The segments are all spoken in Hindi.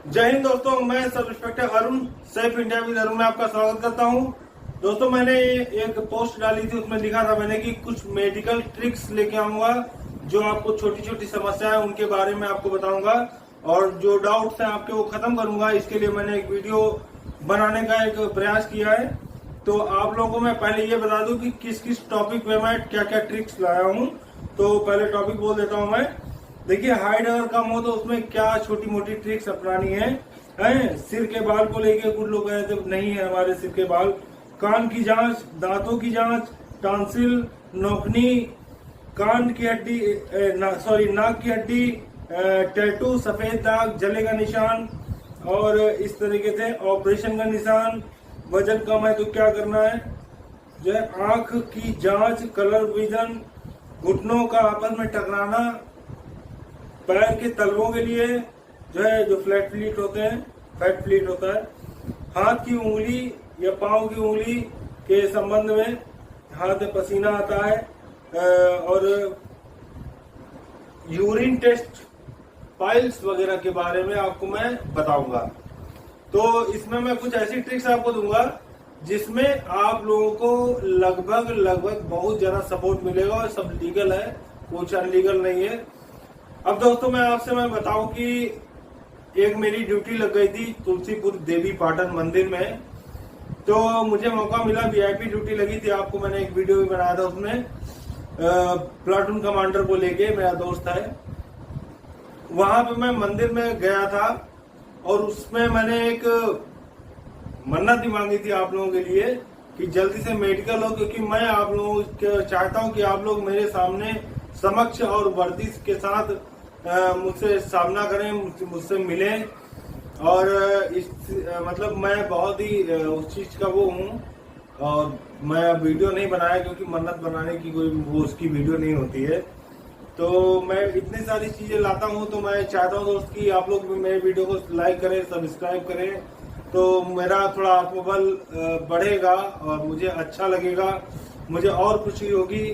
जय हिंद दोस्तों, मैं sub inspector Arun safe India with Arun में आपका स्वागत करता हूं। दोस्तों, मैंने एक पोस्ट डाली थी, उसमें लिखा था मैंने कि कुछ मेडिकल ट्रिक्स लेके आऊंगा जो आपको छोटी छोटी समस्याएं उनके बारे में आपको बताऊंगा और जो डाउट्स हैं आपके वो खत्म करूंगा। इसके लिए मैंने एक वीडियो बनाने का एक प्रयास किया है। तो आप लोगों को मैं पहले ये बता दूं कि किस किस टॉपिक पे मैं क्या क्या ट्रिक्स लाया हूं। तो पहले टॉपिक बोल देता हूं मैं। देखिए, हाइट अगर कम हो तो उसमें क्या छोटी मोटी ट्रिक्स अपनानी है। सिर के बाल को लेके कुछ लोग कहते नहीं है हमारे सिर के बाल। कान की जांच, दांतों की जांच, टॉन्सिल, नौकनी, कान की हड्डी, नाक की हड्डी, टैटू, सफेद दाग, जले का निशान और इस तरीके से ऑपरेशन का निशान। वजन कम है तो क्या करना है, जो है आंख की जांच, कलर विजन, घुटनों का आपस में टकराना, पैर के तलवों के लिए जो फ्लैट फ्लीट होते हैं, फैट फ्लीट होता है, हाथ की उंगली या पांव की उंगली के संबंध में, हाथ में पसीना आता है और यूरिन टेस्ट, पाइल्स वगैरह के बारे में आपको मैं बताऊंगा। तो इसमें मैं कुछ ऐसी ट्रिक्स आपको दूंगा जिसमें आप लोगों को लगभग बहुत ज्यादा सपोर्ट मिलेगा और सब लीगल है, कुछ अनलीगल नहीं है। अब दोस्तों, मैं बताऊं कि एक मेरी ड्यूटी लग गई थी तुलसीपुर देवी पाटन मंदिर में। तो मुझे मौका मिला, वीआईपी ड्यूटी लगी थी। आपको मैंने एक वीडियो भी बनाया था, उसमें प्लाटून कमांडर को लेके, मेरा दोस्त है। वहां पे मैं मंदिर में गया था और उसमें मैंने एक मन्नत भी मांगी थी आप लोगों के लिए कि जल्दी से मेडिकल हो, क्योंकि मैं आप लोगों को चाहता हूं कि आप लोग मेरे सामने समक्ष और वर्दी के साथ मुझसे सामना करें, मुझसे मिलें। और मतलब मैं बहुत ही उस चीज का वो हूँ और मैं वीडियो नहीं बनाया क्योंकि मन्नत बनाने की कोई वो उसकी वीडियो नहीं होती है। तो मैं इतनी सारी चीजें लाता हूँ, तो मैं चाहता हूँ दोस्त कि आप लोग भी मेरे वीडियो को लाइक करें, सब्सक्राइब करें, तो मेरा थोड़ा आत्मबल बढ़ेगा और मुझे अच्छा लगेगा, मुझे और खुशी होगी।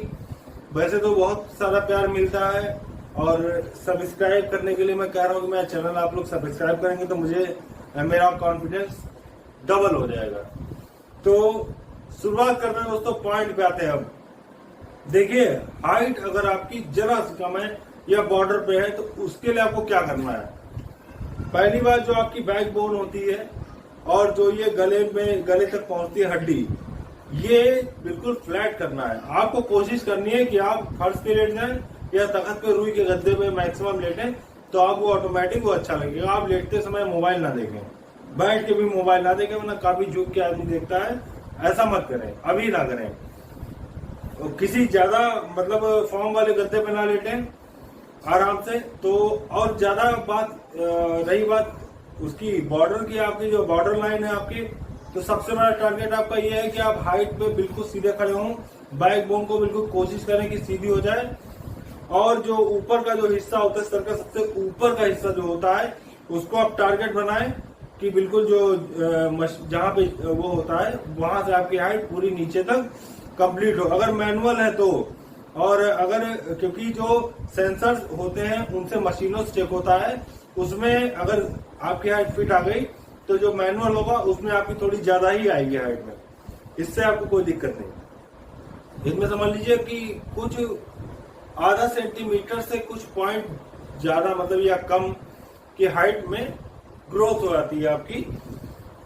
वैसे तो बहुत सारा प्यार मिलता है और सब्सक्राइब करने के लिए मैं कह रहा हूँ कि मेरा चैनल आप लोग सब्सक्राइब करेंगे तो मेरा कॉन्फिडेंस डबल हो जाएगा। तो शुरुआत करते हैं दोस्तों, पॉइंट पे आते हैं। अब देखिए, हाइट अगर आपकी जरा सी कम है या बॉर्डर पे है तो उसके लिए आपको क्या करना है। पहली बात, जो आपकी बैक बोन होती है और जो ये गले तक पहुंचती है हड्डी, ये बिल्कुल फ्लैट करना है। आपको कोशिश करनी है कि आप फर्श पे लेट जाएं या तख्त पे, रुई के गद्दे पे मैक्सिमम लेटें, तो आपको ऑटोमेटिक वो अच्छा लगेगा। आप लेटते समय मोबाइल ना देखें, बैठ के भी मोबाइल ना देखें, वरना काफी झुक के आदमी देखता है। ऐसा मत करें, अभी ना करें। किसी ज्यादा मतलब फॉर्म वाले गद्दे पे ना लेटें, आराम से। तो और ज्यादा रही बात उसकी बॉर्डर की, आपकी जो बॉर्डर लाइन है आपकी, तो सबसे बड़ा टारगेट आपका ये है कि आप हाइट पे बिल्कुल सीधे खड़े हों, बैक बोन को बिल्कुल कोशिश करें कि सीधी हो जाए। और जो ऊपर का जो हिस्सा होता है, सर का सबसे ऊपर का हिस्सा जो होता है, उसको आप टारगेट बनाएं कि बिल्कुल जो जहां पे वो होता है वहां से आपकी हाइट पूरी नीचे तक कंप्लीट हो, अगर मैनुअल है तो। और अगर, क्योंकि जो सेंसर्स होते हैं उनसे मशीनों से चेक होता है, उसमें अगर आपकी हाइट फिट आ गई तो जो मैनुअल होगा उसमें आपकी थोड़ी ज्यादा ही आएगी हाइट में, इससे आपको कोई दिक्कत नहीं। इसमें समझ लीजिए कि कुछ आधा सेंटीमीटर से कुछ पॉइंट ज्यादा मतलब या कम की हाइट में ग्रोथ हो जाती है आपकी।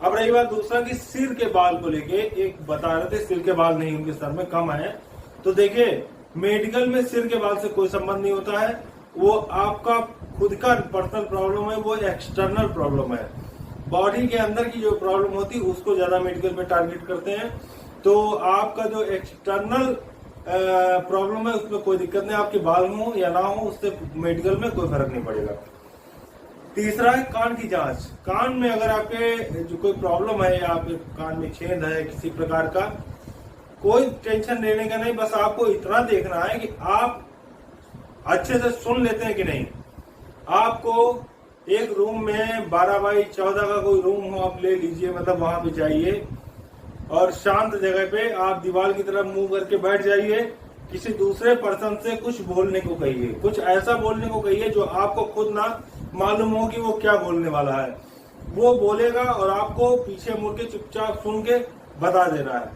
अब रही बात दूसरा कि सिर के बाल को लेके, एक बता रहे थे सिर के बाल नहीं उनके सर में कम है। तो देखिए, मेडिकल में सिर के बाल से कोई संबंध नहीं होता है, वो आपका खुद का पर्सनल प्रॉब्लम है, वो एक्सटर्नल प्रॉब्लम है। बॉडी के अंदर की जो प्रॉब्लम होती है उसको ज्यादा मेडिकल में टारगेट करते हैं। तो आपका जो एक्सटर्नल प्रॉब्लम है उसमें कोई दिक्कत नहीं, आपके बाल हो या ना हो उससे मेडिकल में कोई फर्क नहीं पड़ेगा। तीसरा है कान की जांच। कान में अगर आपके जो कोई प्रॉब्लम है या आपके कान में छेद है किसी प्रकार का, कोई टेंशन लेने का नहीं, बस आपको इतना देखना है कि आप अच्छे से सुन लेते हैं कि नहीं। आपको एक रूम में 12 बाई 14 का कोई रूम हो आप ले लीजिए, मतलब वहां पे जाइए और शांत जगह पे आप दीवार की तरफ मुंह करके बैठ जाइए। किसी दूसरे पर्सन से कुछ बोलने को कहिए, कुछ ऐसा बोलने को कहिए जो आपको खुद ना मालूम हो कि वो क्या बोलने वाला है। वो बोलेगा और आपको पीछे मुड़ के चुपचाप सुन के बता देना है।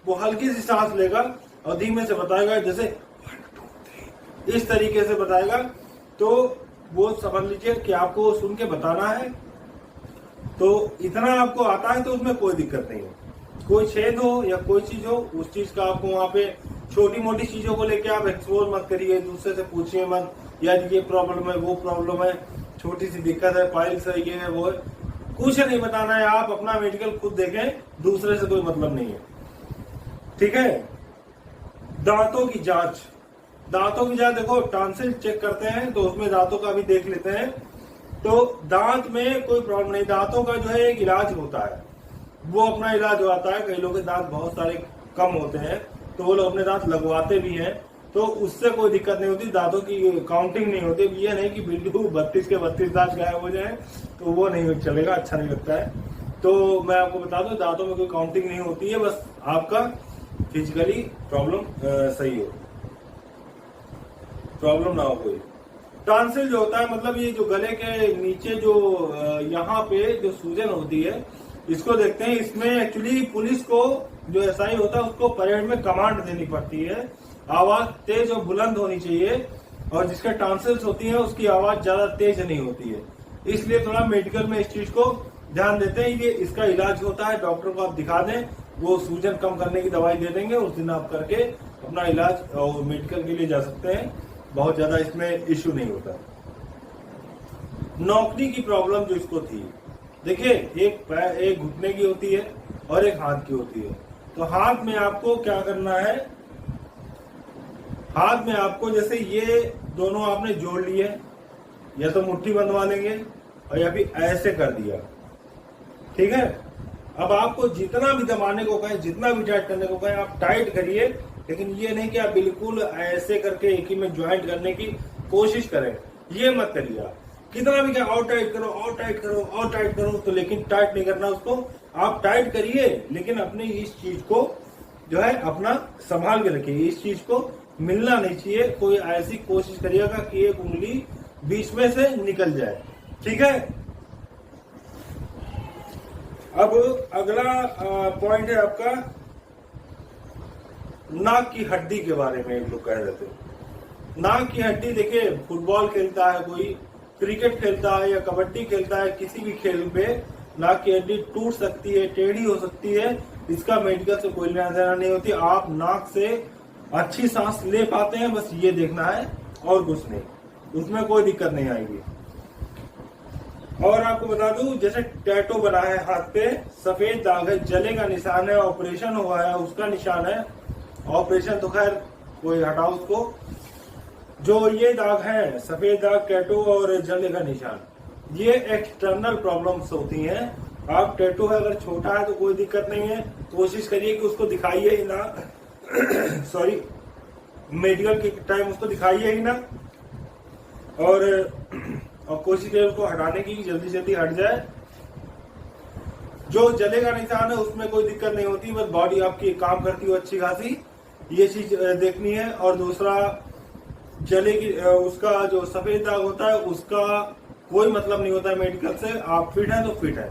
वो हल्की सी सांस लेगा और धीमे से बताएगा, जैसे 1 2 3 इस तरीके से बताएगा। तो वो समझ लीजिए कि आपको सुन के बताना है। तो इतना आपको आता है तो उसमें कोई दिक्कत नहीं है। कोई छेद हो या कोई चीज हो, उस चीज का आपको वहां पे छोटी मोटी चीजों को लेके आप एक्सप्लोर मत करिए, दूसरे से पूछिए मत, यार ये प्रॉब्लम है, वो प्रॉब्लम है, छोटी सी दिक्कत है, पाइल्स है, ये है, वो है, कुछ नहीं बताना है। आप अपना मेडिकल खुद देखें, दूसरे से कोई मतलब नहीं है। ठीक है। दांतों की जांच, दांतों की जांच देखो, टॉन्सिल चेक करते हैं तो उसमें दांतों का भी देख लेते हैं। तो दांत में कोई प्रॉब्लम नहीं, दांतों का जो है एक इलाज होता है, वो अपना इलाज होता है। कई लोगों के दांत बहुत सारे कम होते हैं तो वो लोग अपने दांत लगवाते भी हैं, तो उससे कोई दिक्कत नहीं होती, दांतों की काउंटिंग नहीं होती। ये नहीं कि बिल्कुल 32 के 32 दांत गायब हो जाए, तो वो नहीं चलेगा, अच्छा नहीं लगता है। तो मैं आपको बता दूं, दांतों में कोई काउंटिंग नहीं होती है, बस आपका फिजिकली प्रॉब्लम सही हो, प्रॉब्लम ना हो कोई। टॉन्सिल जो होता है, मतलब ये जो गले के नीचे जो यहाँ पे जो सूजन होती है, इसको देखते हैं। इसमें एक्चुअली पुलिस को जो एसआई होता है उसको परेड में कमांड देनी पड़ती है, आवाज तेज और बुलंद होनी चाहिए, और जिसके टॉन्सिल्स होती है उसकी आवाज ज्यादा तेज नहीं होती है। इसलिए थोड़ा मेडिकल में इस चीज को ध्यान देते हैं। ये इसका इलाज होता है, डॉक्टर को आप दिखा दें, वो सूजन कम करने की दवाई दे देंगे, उस दिन आप करके अपना इलाज और मेडिकल के लिए जा सकते हैं, बहुत ज्यादा इसमें इश्यू नहीं होता। नौकरी की प्रॉब्लम जो इसको थी, देखिए एक घुटने की होती है और एक हाथ की होती है। तो हाथ में आपको क्या करना है, हाथ में आपको जैसे ये दोनों आपने जोड़ लिए, या तो मुट्ठी बंधवा लेंगे और या फिर ऐसे कर दिया, ठीक है। अब आपको जितना भी दबाने को कहें, जितना भी टाइट करने को कहें, आप टाइट करिए, लेकिन ये नहीं कि आप बिल्कुल ऐसे करके एक ही में ज्वाइंट करने की कोशिश करें, ये मत करिए आप। कितना भी क्या और टाइट करो, और टाइट करो, और टाइट करो, तो लेकिन टाइट नहीं करना उसको। आप टाइट करिए, लेकिन अपनी इस चीज को जो है अपना संभाल के रखिए, इस चीज को मिलना नहीं चाहिए। कोई ऐसी कोशिश करिएगा कि एक उंगली बीच में से निकल जाए, ठीक है। अब अगला पॉइंट है आपका नाक की हड्डी के बारे में। एक लोग कह रहे थे नाक की हड्डी, देखिए फुटबॉल खेलता है कोई, क्रिकेट खेलता है या कबड्डी खेलता है, किसी भी खेल पे नाक की हड्डी टूट सकती है, टेढ़ी हो सकती है, इसका मेडिकल से कोई लेना देना नहीं होती। आप नाक से अच्छी सांस ले पाते हैं, बस ये देखना है और कुछ नहीं, उसमें कोई दिक्कत नहीं आएगी। और आपको बता दूं, जैसे टैटू बना है हाथ पे, सफेद दाग है, जले का निशान है, ऑपरेशन हुआ है उसका निशान है। ऑपरेशन तो खैर कोई हटाओ उसको, जो ये दाग है सफेद दाग, टैटू और जले का निशान, ये एक्सटर्नल प्रॉब्लम्स होती हैं। आप टैटू है अगर छोटा है तो कोई दिक्कत नहीं है, कोशिश करिए कि उसको दिखाइए ही ना सॉरी, मेडिकल के टाइम उसको दिखाइए ही ना, और कोशिश करिए उसको हटाने की, जल्दी जल्दी हट जाए। जो जले का निशान है उसमें कोई दिक्कत नहीं होती, बस बॉडी आपकी काम करती हो अच्छी खासी, ये चीज देखनी है। और दूसरा, जले की उसका जो सफेद दाग होता है उसका कोई मतलब नहीं होता है मेडिकल से। आप फिट है तो फिट है,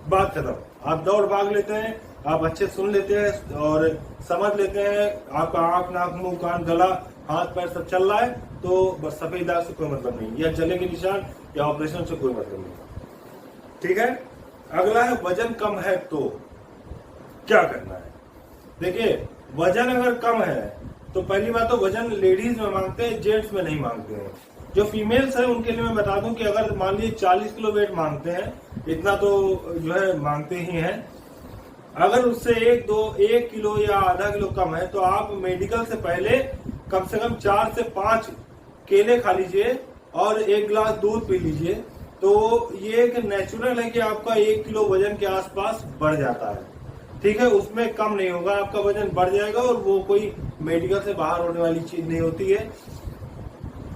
बात खत्म। आप दौड़ भाग लेते हैं, आप अच्छे सुन लेते हैं और समझ लेते हैं, आपका आंख नाक मुंह कान गला हाथ पैर सब चल रहा है, तो बस सफेद दाग से कोई मतलब नहीं, या जले के निशान या ऑपरेशन से कोई मतलब नहीं, ठीक है। अगला है वजन कम है तो क्या करना है। देखिए वजन अगर कम है तो पहली बात तो वजन लेडीज में मांगते हैं, जेंट्स में नहीं मांगते हैं। जो फीमेल्स है उनके लिए मैं बता दूं कि अगर मान लीजिए 40 किलो वेट मांगते हैं, इतना तो जो है मांगते ही हैं, अगर उससे 1 किलो या आधा किलो कम है तो आप मेडिकल से पहले कम से कम 4 से 5 केले खा लीजिए और 1 गिलास दूध पी लीजिए। तो ये एक नेचुरल है कि आपका 1 किलो वजन के आसपास बढ़ जाता है, ठीक है। उसमें कम नहीं होगा, आपका वजन बढ़ जाएगा, और वो कोई मेडिकल से बाहर होने वाली चीज नहीं होती है।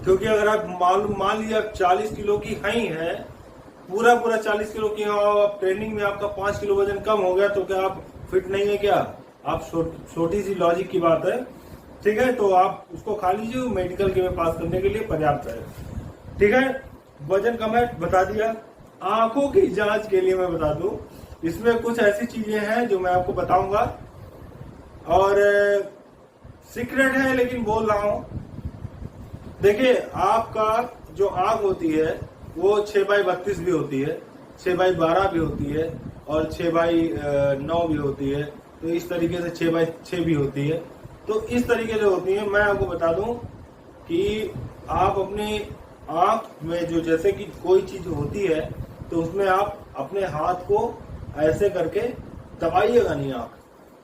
क्योंकि अगर आप मान लीजिए आप 40 किलो की ही है, पूरा 40 किलो की आप ट्रेनिंग में आपका 5 किलो वजन कम हो गया, तो क्या आप फिट नहीं है क्या? आप छोटी सी लॉजिक की बात है, ठीक है। तो आप उसको खा लीजिए, मेडिकल के में पास करने के लिए पर्याप्त है, ठीक है। वजन कम है बता दिया। आंखों की जांच के लिए मैं बता दूं, इसमें कुछ ऐसी चीजें हैं जो मैं आपको बताऊंगा और सीक्रेट है लेकिन बोल रहा हूं। देखिए, आपका जो आंख होती है वो 6x32 भी होती है, 6x12 भी होती है और 6x9 भी होती है। तो इस तरीके से 6x6 भी होती है। तो इस तरीके से होती है। मैं आपको बता दूं कि आप अपनी आंख में जो जैसे कि कोई चीज होती है तो उसमें आप अपने हाथ को ऐसे करके दबाइएगा नहीं, आंख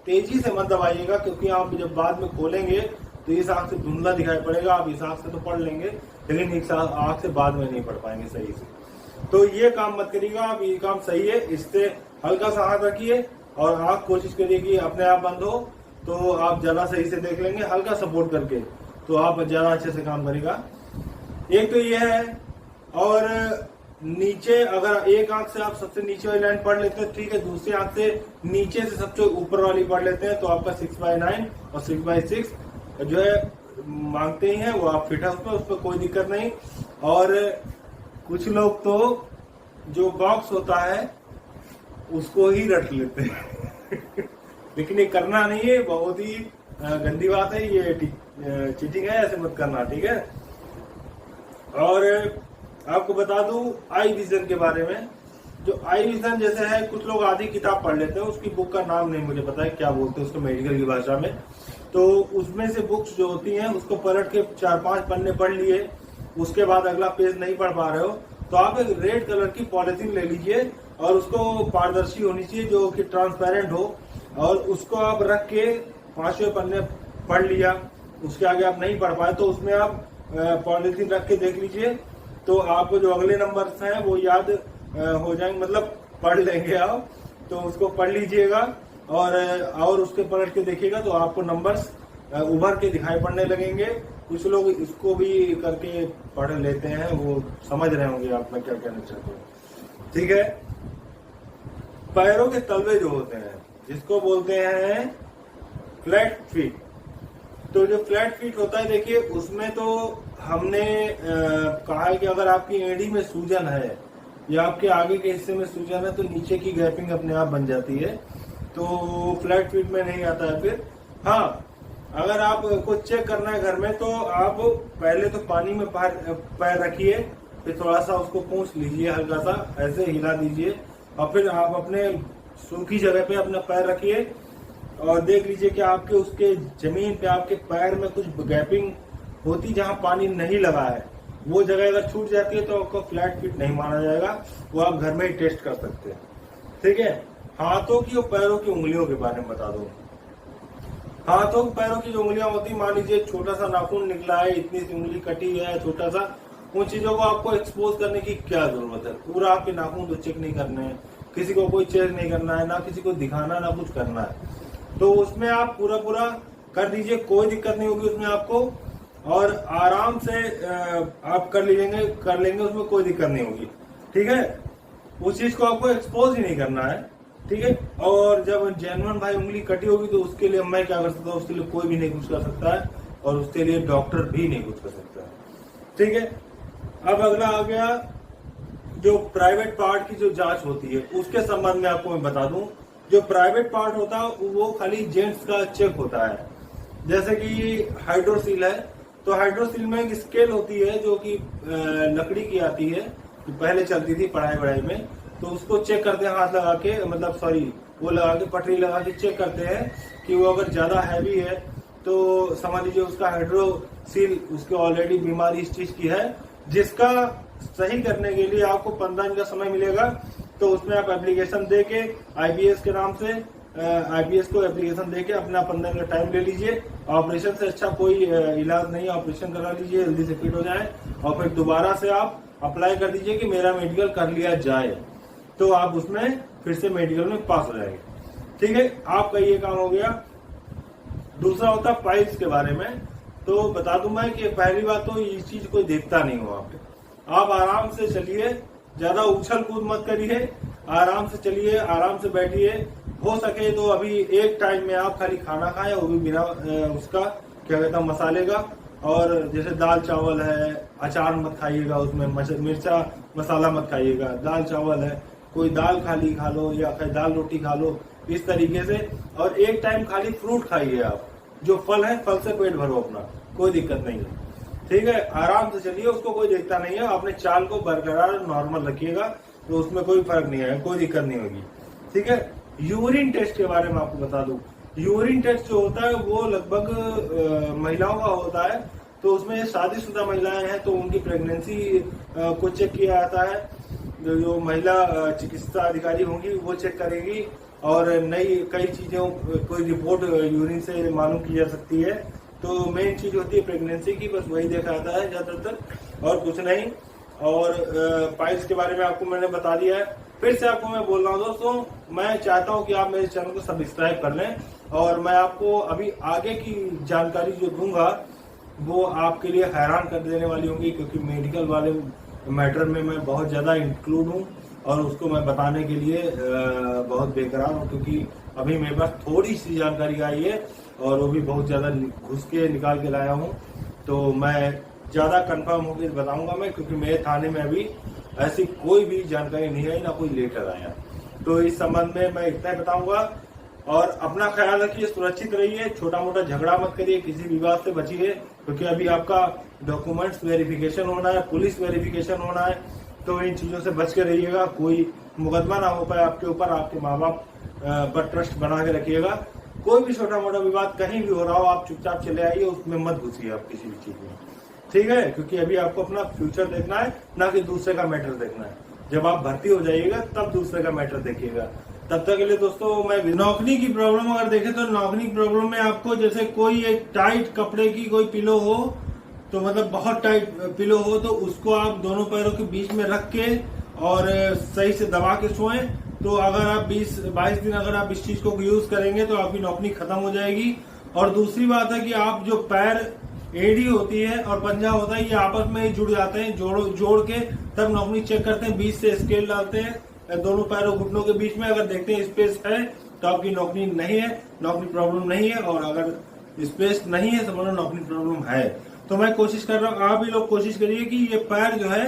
तेजी से मत दबाइएगा, क्योंकि आप जब बाद में खोलेंगे तो इस आंख से धुंधला दिखाई पड़ेगा। आप इस आंख से तो पढ़ लेंगे लेकिन इस आंख से बाद में नहीं पढ़ पाएंगे सही से। तो ये काम मत करिएगा आप, ये काम सही है। इससे हल्का सा हाथ रखिए और आंख कोशिश करिए कि अपने आप बंद हो, तो आप ज्यादा सही से देख लेंगे। हल्का सपोर्ट करके तो आप ज्यादा अच्छे से काम करेगा। एक तो ये है। और नीचे अगर एक आंख से आप सबसे नीचे वाली लाइन पढ़ लेते हैं ठीक है, दूसरी आंख से नीचे से सबसे ऊपर वाली पढ़ लेते हैं तो आपका 6x9 और 6x6 जो है मांगते ही हैं, वो आप फिट है उसमें कोई दिक्कत नहीं। और कुछ लोग तो जो बॉक्स होता है उसको ही रट लेते हैं लेकिन ये करना नहीं है, बहुत ही गंदी बात है, ये चीटिंग है, ऐसे मत करना, ठीक है। और आपको बता दूं आई विजन के बारे में। जो आई विजन जैसे है, कुछ लोग आधी किताब पढ़ लेते हैं, उसकी बुक का नाम नहीं मुझे पता है क्या बोलते हैं उसको मेडिकल की भाषा में। तो उसमें से बुक्स जो होती हैं उसको पलट के 4-5 पन्ने पढ़ लिए, उसके बाद अगला पेज नहीं पढ़ पा रहे हो तो आप एक रेड कलर की पॉलिथीन ले लीजिए और उसको पारदर्शी होनी चाहिए, जो कि ट्रांसपेरेंट हो, और उसको आप रख के 5वें पन्ने पढ़ लिया, उसके आगे आप नहीं पढ़ पाए तो उसमें आप पॉलिथीन रख के देख लीजिए, तो आपको जो अगले नंबर्स हैं वो याद हो जाएंगे, मतलब पढ़ लेंगे आप। तो उसको पढ़ लीजिएगा और उसके पलट के देखिएगा तो आपको नंबर्स उभर के दिखाई पड़ने लगेंगे। कुछ लोग इसको भी करके पढ़ लेते हैं, वो समझ रहे होंगे आप मैं क्या कहना चाहता हूँ, ठीक है। पैरों के तलवे जो होते हैं जिसको बोलते हैं फ्लैट फीट, तो जो फ्लैट फीट होता है देखिए उसमें तो हमने कहा है कि अगर आपकी एड़ी में सूजन है या आपके आगे के हिस्से में सूजन है तो नीचे की गैपिंग अपने आप बन जाती है, तो फ्लैट फीट में नहीं आता है। फिर हाँ, अगर आपको चेक करना है घर में तो आप पहले तो पानी में पैर रखिए, फिर थोड़ा सा उसको पूंछ लीजिए, हल्का सा ऐसे हिला दीजिए और फिर आप अपने सूखी जगह पे अपना पैर रखिए और देख लीजिए कि आपके उसके जमीन पे आपके पैर में कुछ गैपिंग होती जहां पानी नहीं लगा है, वो जगह अगर छूट जाती है तो आपको फ्लैट फीट नहीं माना जाएगा, वो आप घर में ही टेस्ट कर सकते हैं, ठीक है। हाथों की और पैरों की उंगलियों के बारे में बता दो। हाथों पैरों की जो उंगलियां होती, मान लीजिए छोटा सा नाखून निकला है, इतनी सी उंगली कटी है छोटा सा, उन चीजों को आपको एक्सपोज करने की क्या जरूरत है। पूरा आपके नाखून तो चेक नहीं करने हैं, किसी को कोई चेक नहीं करना है, ना किसी को दिखाना ना कुछ करना है, तो उसमें आप पूरा कर दीजिए, कोई दिक्कत नहीं होगी उसमें आपको, और आराम से आप कर लेंगे उसमें कोई दिक्कत नहीं होगी, ठीक है। उस चीज को आपको एक्सपोज ही नहीं करना है, ठीक है। और जब जेन्युइन भाई उंगली कटी होगी तो उसके लिए मैं क्या कर सकता हूँ, उसके लिए कोई भी नहीं कुछ कर सकता है और उसके लिए डॉक्टर भी नहीं कुछ कर सकता है, ठीक है। अब अगला आ गया जो प्राइवेट पार्ट की जो जांच होती है उसके संबंध में आपको मैं बता दूं। जो प्राइवेट पार्ट होता है वो खाली जेंट्स का चेक होता है, जैसे कि हाइड्रोसील है, तो हाइड्रोसील में एक स्केल होती है जो कि लकड़ी की आती है, जो पहले चलती थी पढ़ाई में, तो उसको चेक करते हैं हाथ लगा के, मतलब सॉरी वो लगा के पटरी लगा के चेक करते हैं कि वो अगर ज्यादा हैवी है तो समझ लीजिए उसका हाइड्रोसील उसके ऑलरेडी बीमारी इस चीज की है, जिसका सही करने के लिए आपको 15 दिन का समय मिलेगा। तो उसमें आप एप्लीकेशन दे के आईबीएस के नाम से आईबीएस को एप्लीकेशन दे के अपना 15 दिन का टाइम ले लीजिए। ऑपरेशन से अच्छा कोई इलाज नहीं, ऑपरेशन करा लीजिए, जल्दी से फिट हो जाए और फिर दोबारा से आप अप्लाई कर दीजिए कि मेरा मेडिकल कर लिया जाए, तो आप उसमें फिर से मेडिकल में पास हो जाएंगे, ठीक है। आपका ये काम हो गया। दूसरा होता है पाइल्स के बारे में, तो बता दूं मैं कि पहली बात तो इस चीज को देखता नहीं हो आप आराम से चलिए, ज्यादा उछल कूद मत करिए, आराम से चलिए, आराम से बैठिए। हो सके तो अभी एक टाइम में आप खाली खाना खाएं, वो भी बिना उसका क्या कहता हूँ मसाले का, और जैसे दाल चावल है, अचार मत खाइएगा, उसमें मिर्चा मसाला मत खाइएगा। दाल चावल है, कोई दाल खाली खा लो या फिर दाल रोटी खा लो, इस तरीके से। और एक टाइम खाली फ्रूट खाइए आप, जो फल है फल से पेट भरो अपना, कोई दिक्कत नहीं है, ठीक है। आराम से चलिए, उसको कोई देखता नहीं है। अपने चाल को बरकरार नॉर्मल रखिएगा, तो उसमें कोई फर्क नहीं आएगा, कोई दिक्कत नहीं होगी, ठीक है। यूरिन टेस्ट के बारे में आपको बता दूं, यूरिन टेस्ट जो होता है वो लगभग महिलाओं का होता है। तो उसमें शादीशुदा महिलाएं हैं तो उनकी प्रेगनेंसी को चेक किया जाता है। जो महिला चिकित्सा अधिकारी होंगी वो चेक करेगी, और नई कई चीजों कोई रिपोर्ट यूरिन से मालूम की जा सकती है। तो मेन चीज होती है प्रेगनेंसी की, बस वही देखा जाता है ज्यादातर, और कुछ नहीं। और पाइल्स के बारे में आपको मैंने बता दिया है। फिर से आपको मैं बोल रहा हूँ दोस्तों, मैं चाहता हूँ कि आप मेरे चैनल को सब्सक्राइब कर लें, और मैं आपको अभी आगे की जानकारी जो दूंगा वो आपके लिए हैरान कर देने वाली होंगी, क्योंकि मेडिकल वाले मैटर में मैं बहुत ज्यादा इंक्लूड हूँ, और उसको मैं बताने के लिए बहुत बेकरार हूँ, क्योंकि अभी मेरे पास थोड़ी सी जानकारी आई है, और वो भी बहुत ज्यादा घुस के निकाल के लाया हूँ। तो मैं ज्यादा कंफर्म होकर बताऊंगा मैं, क्योंकि मेरे थाने में अभी ऐसी कोई भी जानकारी नहीं आई, ना कोई लेटर आया। तो इस संबंध में मैं इतना ही बताऊंगा। और अपना ख्याल रखिए, सुरक्षित रहिए, छोटा मोटा झगड़ा मत करिए, किसी विवाद से बचिए, क्योंकि अभी आपका डॉक्यूमेंट्स वेरिफिकेशन होना है, पुलिस वेरिफिकेशन होना है। तो इन चीजों से बच के रहिएगा, कोई मुकदमा ना हो पाए आपके ऊपर, आपके माँ बाप पर ट्रस्ट बना के रखिएगा। कोई भी छोटा मोटा विवाद कहीं भी हो रहा हो, आप चुपचाप चले आइए, उसमें मत घुसिए आप किसी भी चीज में, ठीक है। क्योंकि अभी आपको अपना फ्यूचर देखना है, ना कि दूसरे का मैटर देखना है। जब आप भर्ती हो जाइएगा तब दूसरे का मैटर देखिएगा। तब तक के लिए दोस्तों, मैं नौकरी की प्रॉब्लम अगर देखें तो नौकरी की प्रॉब्लम में आपको जैसे कोई एक टाइट कपड़े की कोई पिलो हो, तो मतलब बहुत टाइट पिलो हो, तो उसको आप दोनों पैरों के बीच में रख के और सही से दबा के सोएं। तो अगर आप 20-22 दिन अगर आप इस चीज को यूज करेंगे तो आपकी नौकरी खत्म हो जाएगी। और दूसरी बात है कि आप जो पैर एड़ी होती है और पंजा होता है, ये आपस में ही जुड़ जाते हैं, जोड़ के तब नौकरी चेक करते हैं, बीच से स्केल डालते हैं दोनों पैरों घुटनों के बीच में। अगर देखते हैं स्पेस है तो आपकी नौकरी नहीं है, नौकरी प्रॉब्लम नहीं है, और अगर स्पेस नहीं है तो मतलब नौकरी प्रॉब्लम है। तो मैं कोशिश कर रहा हूँ, आप भी लोग कोशिश करिए कि ये पैर जो है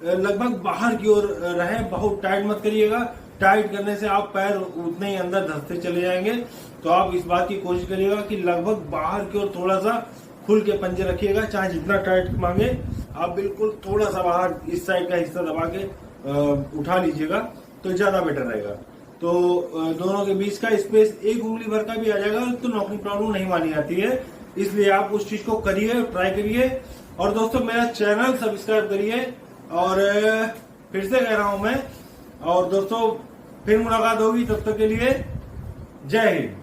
लगभग बाहर की ओर रहे, बहुत टाइट मत करिएगा। टाइट करने से आप पैर उतने ही अंदर धंसते चले जाएंगे। तो आप इस बात की कोशिश करिएगा कि लगभग बाहर की ओर थोड़ा सा खुल के पंजे रखिएगा, चाहे जितना टाइट मांगे आप बिल्कुल थोड़ा सा बाहर इस साइड का हिस्सा दबा के उठा लीजिएगा, तो ज्यादा बेटर रहेगा। तो दोनों के बीच का स्पेस 1 उंगली भर का भी आ जाएगा तो नौकरी प्रॉब्लम नहीं मानी जाती है। इसलिए आप उस चीज को करिए, ट्राई करिए। और दोस्तों मेरा चैनल सब्सक्राइब करिए, और फिर से कह रहा हूं मैं। और दोस्तों फिर मुलाकात होगी, तब तक के लिए जय हिंद।